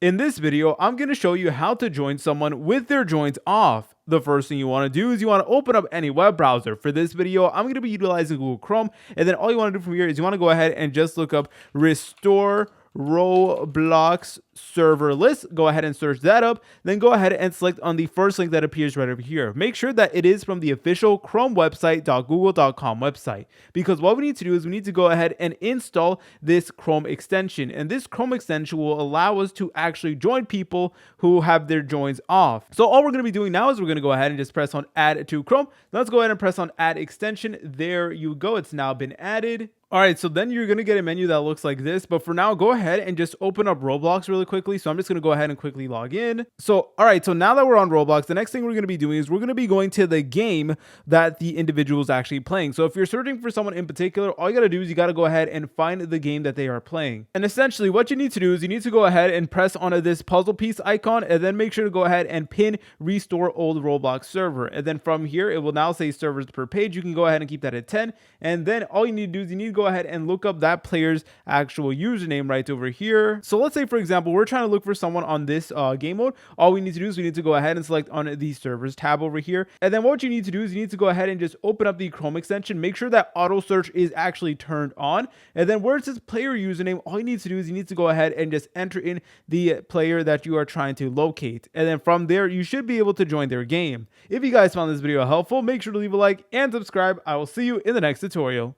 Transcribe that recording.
In this video, I'm going to show you how to join someone with their joins off. The first thing you want to do is you want to open up any web browser. For this video, I'm going to be utilizing Google Chrome, and then all you want to do from here is you want to go ahead and just look up restore Roblox server list. Go ahead and search that up, then go ahead and select on the first link that appears right over here. Make sure that it is from the official Chrome website.google.com website, because what we need to do is we need to go ahead and install this Chrome extension, and this Chrome extension will allow us to actually join people who have their joins off. So all we're going to be doing now is we're going to go ahead and just press on add to Chrome. Let's go ahead and press on add extension. There you go, it's now been added. All right, so then you're going to get a menu that looks like this, but for now, go ahead and just open up Roblox really quickly. So I'm just going to go ahead and quickly log in. So, all right, so now that we're on Roblox, the next thing we're going to be doing is we're going to be going to the game that the individual is actually playing. So if you're searching for someone in particular, all you got to do is you got to go ahead and find the game that they are playing. And essentially what you need to do is you need to go ahead and press on this puzzle piece icon, and then make sure to go ahead and pin restore old Roblox server. And then from here, it will now say servers per page. You can go ahead and keep that at 10. And then all you need to do is you need to go ahead and look up that player's actual username right over here. So let's say, for example, we're trying to look for someone on this game mode. All we need to do is we need to go ahead and select on the servers tab over here. And then what you need to do is you need to go ahead and just open up the Chrome extension. Make sure that auto search is actually turned on. And then where it says player username, all you need to do is you need to go ahead and just enter in the player that you are trying to locate. And then from there, you should be able to join their game. If you guys found this video helpful, make sure to leave a like and subscribe. I will see you in the next tutorial.